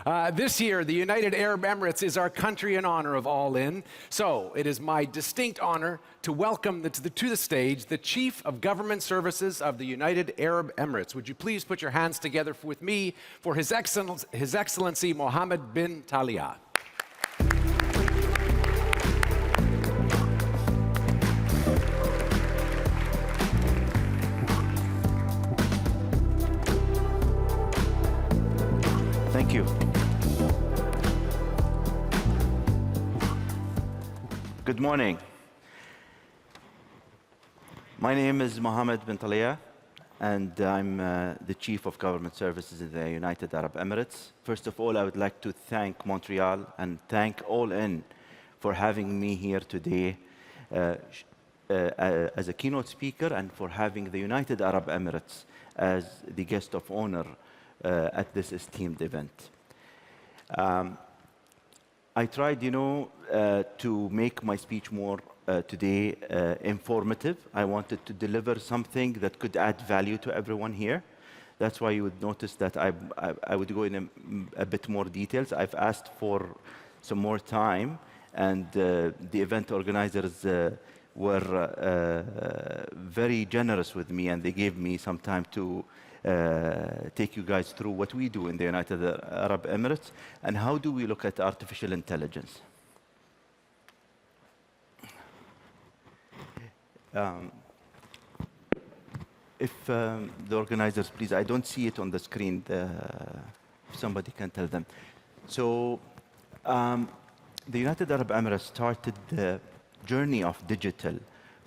This year, the United Arab Emirates is our country in honor of All In. So it is my distinct honor to welcome to the stage the Chief of Government Services of the United Arab Emirates. Would you please put your hands together with me for His Excellency Mohamed bin Taliah. Thank you. Good morning. My name is Mohamed bin Taliah, and I'm the Chief of Government Services in the United Arab Emirates. First of all, I would like to thank Montreal and thank All In for having me here today as a keynote speaker and for having the United Arab Emirates as the guest of honor at this esteemed event. I tried, to make my speech more today informative. I wanted to deliver something that could add value to everyone here. That's why you would notice that I would go in a bit more details. I've asked for some more time, and the event organizers were very generous with me, and they gave me some time to take you guys through what we do in the United Arab Emirates and how do we look at artificial intelligence. If the organizers, please, I don't see it on the screen. If somebody can tell them. So the United Arab Emirates started the journey of digital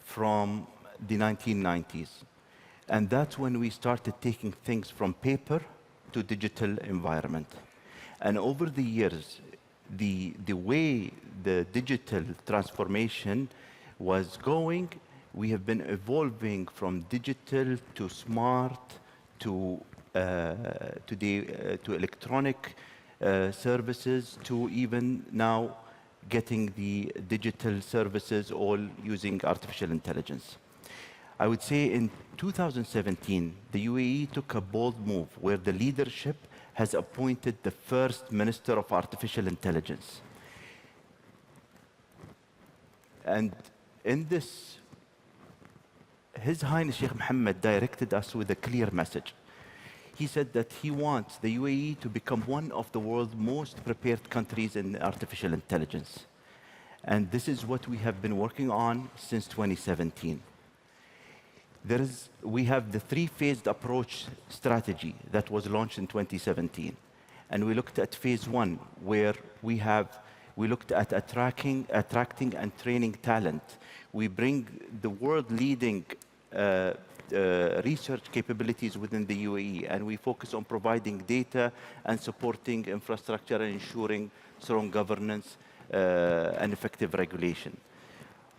from the 1990s. And that's when we started taking things from paper to digital environment. And over the years, the way the digital transformation was going, we have been evolving from digital to smart to electronic services to even now getting the digital services all using artificial intelligence. I would say in 2017, the UAE took a bold move where the leadership has appointed the first Minister of Artificial Intelligence. And in this, His Highness Sheikh Mohammed directed us with a clear message. He said that he wants the UAE to become one of the world's most prepared countries in artificial intelligence. And this is what we have been working on since 2017. We have the three-phased approach strategy that was launched in 2017. And we looked at phase one, where we looked at attracting and training talent. We bring the world-leading research capabilities within the UAE, and we focus on providing data and supporting infrastructure and ensuring strong governance and effective regulation.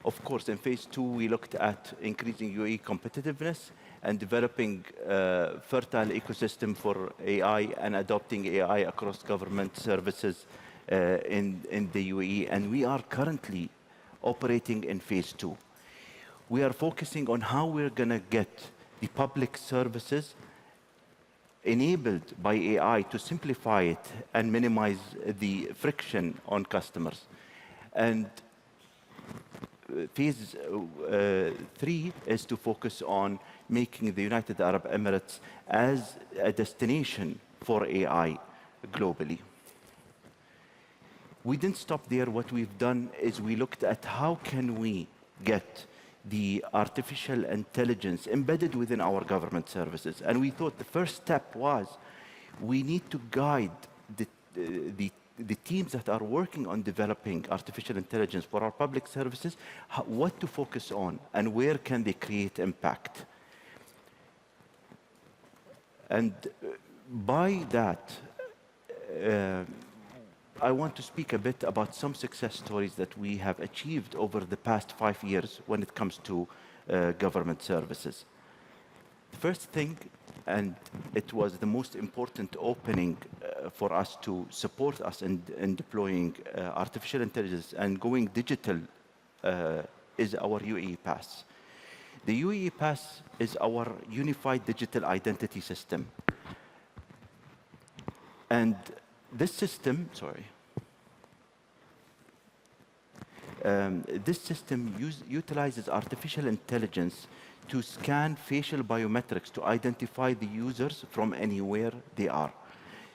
Of course, in phase two, we looked at increasing UAE competitiveness and developing a fertile ecosystem for AI and adopting AI across government services in the UAE. And we are currently operating in phase two. We are focusing on how we're going to get the public services enabled by AI to simplify it and minimize the friction on customers. And phase three is to focus on making the United Arab Emirates as a destination for AI globally. We didn't stop there. What we've done is we looked at how can we get the artificial intelligence embedded within our government services. And we thought the first step was we need to guide the teams that are working on developing artificial intelligence for our public services, what to focus on and where can they create impact. And by that, I want to speak a bit about some success stories that we have achieved over the past 5 years when it comes to government services. The first thing, and it was the most important opening for us to support us in deploying artificial intelligence and going digital, is our UAE Pass. The UAE Pass is our unified digital identity system. And This system, utilizes artificial intelligence to scan facial biometrics to identify the users from anywhere they are.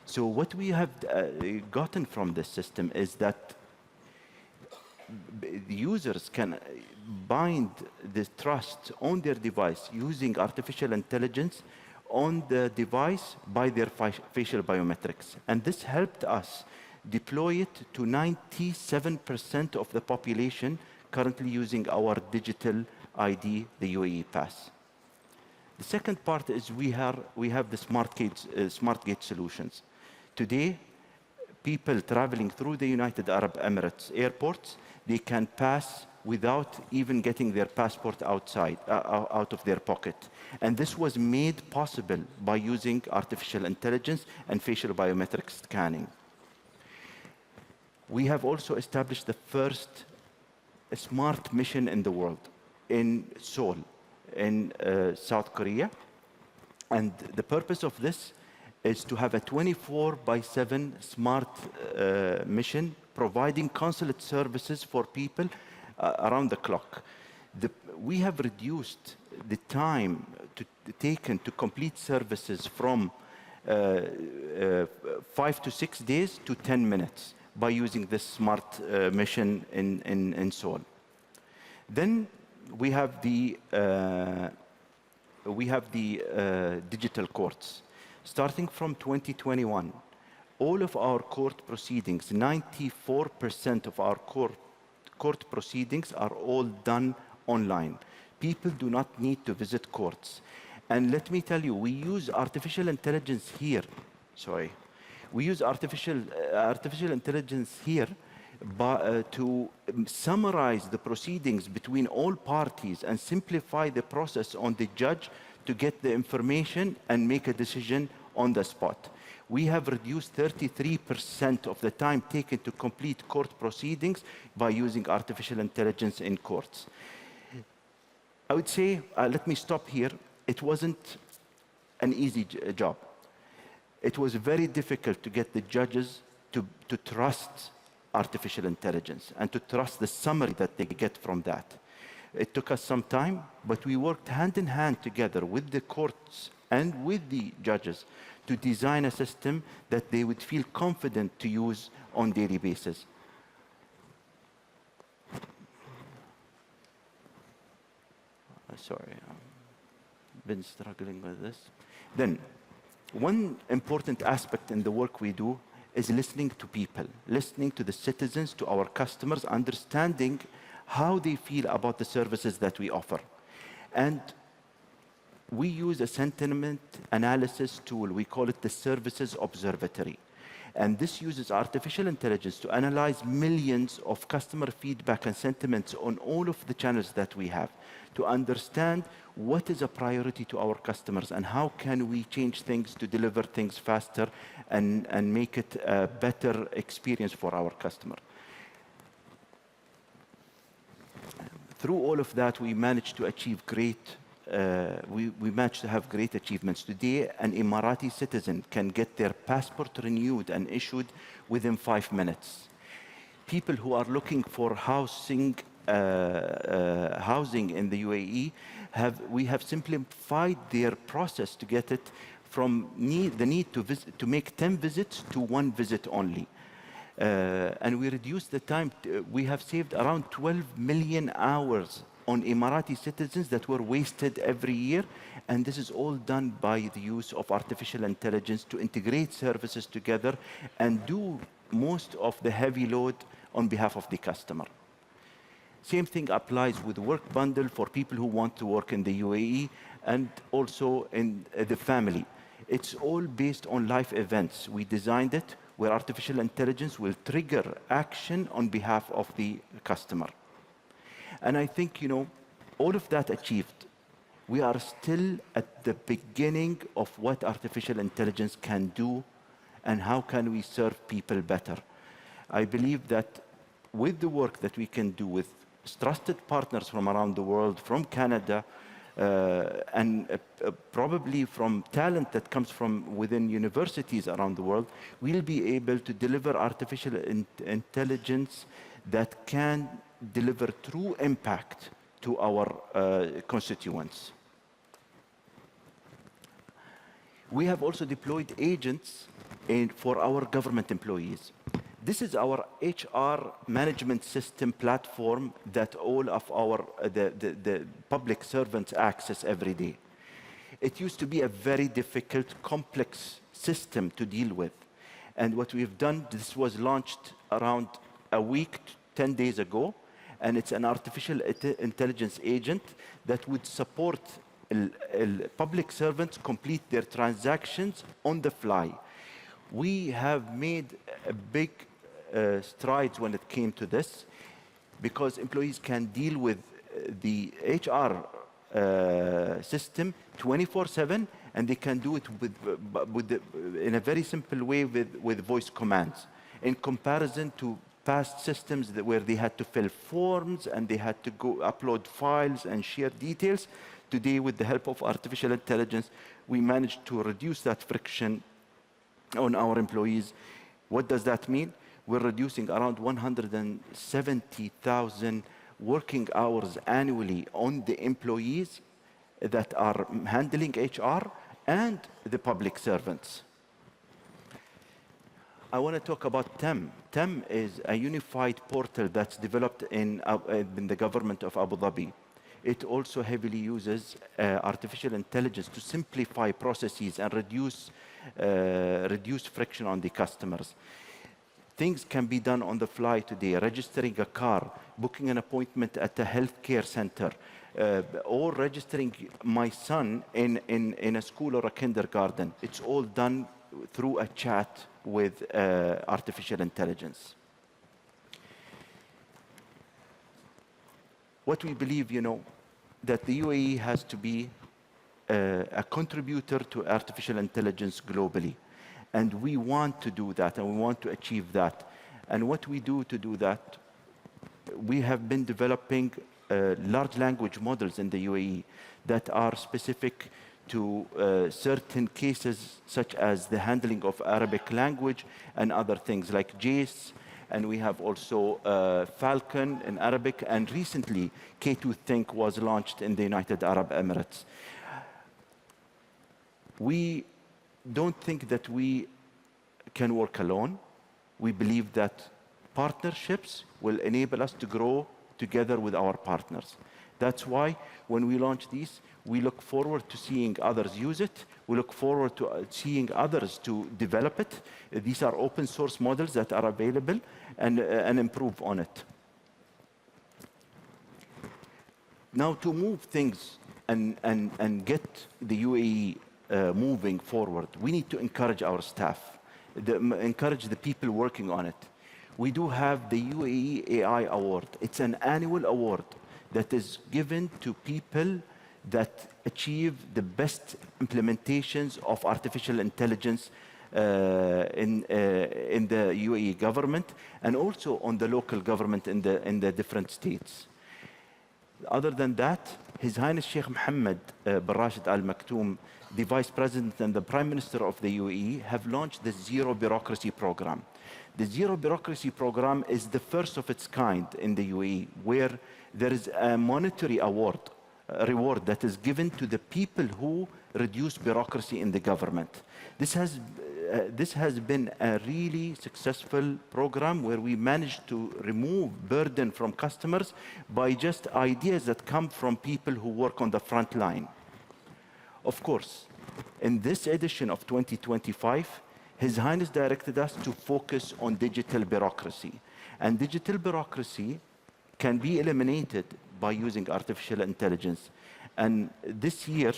So what we have gotten from this system is that the users can bind the trust on their device using artificial intelligence on the device by their facial biometrics. And this helped us deploy it to 97% of the population currently using our digital ID, the UAE Pass. The second part is we have the smart gate solutions. Today, people traveling through the United Arab Emirates airports, they can pass without even getting their passport out of their pocket. And this was made possible by using artificial intelligence and facial biometric scanning. We have also established the first smart mission in the world in Seoul, in South Korea. And the purpose of this is to have a 24/7 smart mission providing consulate services for people around the clock. We have reduced the time taken to complete services from 5 to 6 days to 10 minutes by using this smart mission in Seoul. Then we have the digital courts. Starting from 2021, all of our court proceedings, 94% of our court proceedings are all done online. People do not need to visit courts. And let me tell you, we use artificial intelligence here. We use artificial intelligence here to summarize the proceedings between all parties and simplify the process on the judge to get the information and make a decision on the spot. We have reduced 33% of the time taken to complete court proceedings by using artificial intelligence in courts. I would say, let me stop here. It wasn't an easy job. It was very difficult to get the judges to trust artificial intelligence and to trust the summary that they get from that. It took us some time, but we worked hand in hand together with the courts and with the judges to design a system that they would feel confident to use on a daily basis. Sorry, I've been struggling with this. Then, one important aspect in the work we do is listening to people, listening to the citizens, to our customers, understanding how they feel about the services that we offer. And we use a sentiment analysis tool. We call it the Services Observatory. And this uses artificial intelligence to analyze millions of customer feedback and sentiments on all of the channels that we have, to understand what is a priority to our customers and how can we change things to deliver things faster and make it a better experience for our customer. Through all of that, we managed to achieve we managed to have great achievements. Today, an Emirati citizen can get their passport renewed and issued within 5 minutes. People who are looking for housing in the UAE, we have simplified their process to get it from the need to make 10 visits to 1 visit only. And we reduced the time. We have saved around 12 million hours on Emirati citizens that were wasted every year. And this is all done by the use of artificial intelligence to integrate services together and do most of the heavy load on behalf of the customer. Same thing applies with Work Bundle for people who want to work in the UAE and also in the family. It's all based on life events. We designed it where artificial intelligence will trigger action on behalf of the customer. And I think, all of that achieved, we are still at the beginning of what artificial intelligence can do and how can we serve people better. I believe that with the work that we can do with trusted partners from around the world, from Canada, probably from talent that comes from within universities around the world, we'll be able to deliver artificial intelligence that can deliver true impact to our constituents. We have also deployed agents for our government employees. This is our HR management system platform that all of our the public servants access every day. It used to be a very difficult, complex system to deal with. And what we've done, this was launched around a week, 10 days ago, and it's an artificial intelligence agent that would support public servants complete their transactions on the fly. We have made a big strides when it came to this, because employees can deal with the HR system 24/7, and they can do it in a very simple way with voice commands, in comparison to past systems where they had to fill forms and they had to go upload files and share details. Today, with the help of artificial intelligence, we managed to reduce that friction on our employees. What does that mean? We're reducing around 170,000 working hours annually on the employees that are handling HR and the public servants. I want to talk about TEM. TEM is a unified portal that's developed in the government of Abu Dhabi. It also heavily uses artificial intelligence to simplify processes and reduce friction on the customers. Things can be done on the fly today, registering a car, booking an appointment at a healthcare center, or registering my son in a school or a kindergarten. It's all done through a chat with artificial intelligence. What we believe, that the UAE has to be a contributor to artificial intelligence globally. And we want to do that, and we want to achieve that. And what we do to do that, we have been developing large language models in the UAE that are specific to certain cases, such as the handling of Arabic language and other things like JACE. And we have also Falcon in Arabic, and recently K2 Think was launched in the United Arab Emirates. We don't think that we can work alone. We believe that partnerships will enable us to grow together with our partners. That's why when we launch these, we look forward to seeing others use it. We look forward to seeing others to develop it. These are open source models that are available, and improve on it. Now, to move things and get the UAE moving forward, we need to encourage our staff, encourage the people working on it. We do have the UAE AI Award. It's an annual award that is given to people that achieve the best implementations of artificial intelligence in the UAE government, and also on the local government in the different states. Other than that, His Highness Sheikh Mohamed bin Rashid Al Maktoum, the Vice President and the Prime Minister of the UAE, have launched the Zero Bureaucracy Program. The Zero Bureaucracy Program is the first of its kind in the UAE, where there is a monetary reward that is given to the people who reduce bureaucracy in the government. This has been a really successful program where we managed to remove burden from customers by just ideas that come from people who work on the front line. Of course, in this edition of 2025, His Highness directed us to focus on digital bureaucracy. And digital bureaucracy can be eliminated by using artificial intelligence. And this year,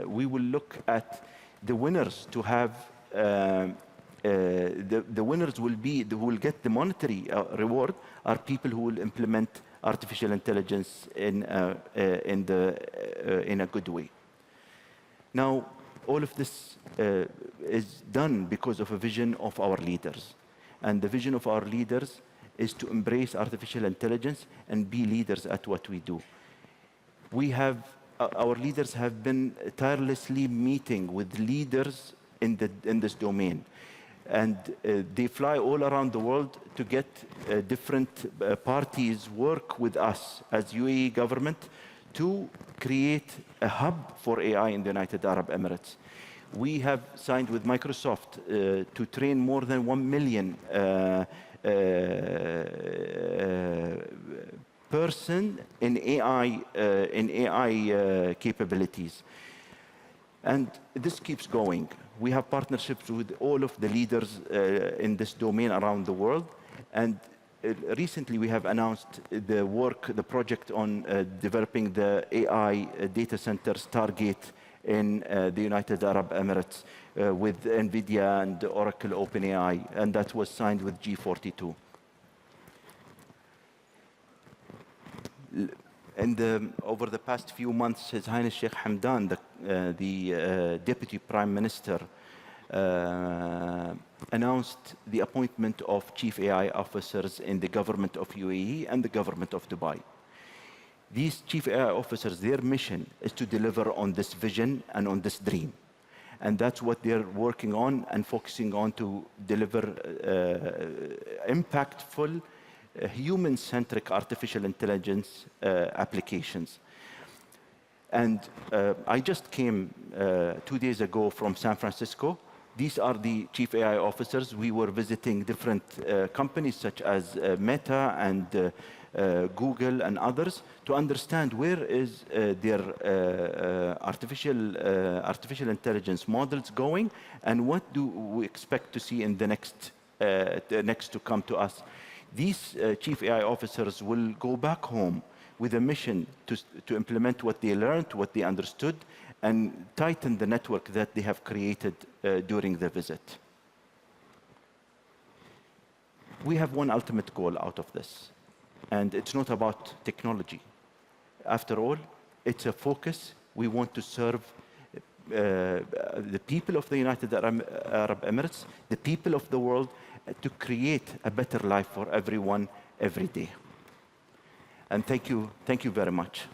we will look at the winners to have, the winners will be, who will get the monetary reward, are people who will implement artificial intelligence in a good way. Now, all of this is done because of a vision of our leaders. And the vision of our leaders is to embrace artificial intelligence and be leaders at what we do. Our leaders have been tirelessly meeting with leaders in this domain. And they fly all around the world to get different parties work with us as UAE government to create a hub for AI in the United Arab Emirates. We have signed with Microsoft to train more than 1 million person in AI capabilities. And this keeps going. We have partnerships with all of the leaders in this domain around the world. And recently we have announced the project on developing the AI data center Stargate in the United Arab Emirates with NVIDIA and Oracle OpenAI, and that was signed with G42. Over the past few months, His Highness Sheikh Hamdan, the Deputy Prime Minister, announced the appointment of Chief AI officers in the government of UAE and the government of Dubai. These Chief AI officers, their mission is to deliver on this vision and on this dream. And that's what they're working on and focusing on to deliver impactful, human-centric artificial intelligence applications. And I just came 2 days ago from San Francisco. These are the Chief AI officers. We were visiting different companies such as Meta and Google and others to understand where is their artificial intelligence models going and what do we expect to see in the next to come to us. These Chief AI officers will go back home with a mission to implement what they learned, what they understood, and tighten the network that they have created during the visit. We have one ultimate goal out of this, and it's not about technology. After all, it's a focus. We want to serve the people of the United Arab Emirates, the people of the world, to create a better life for everyone every day. And thank you very much.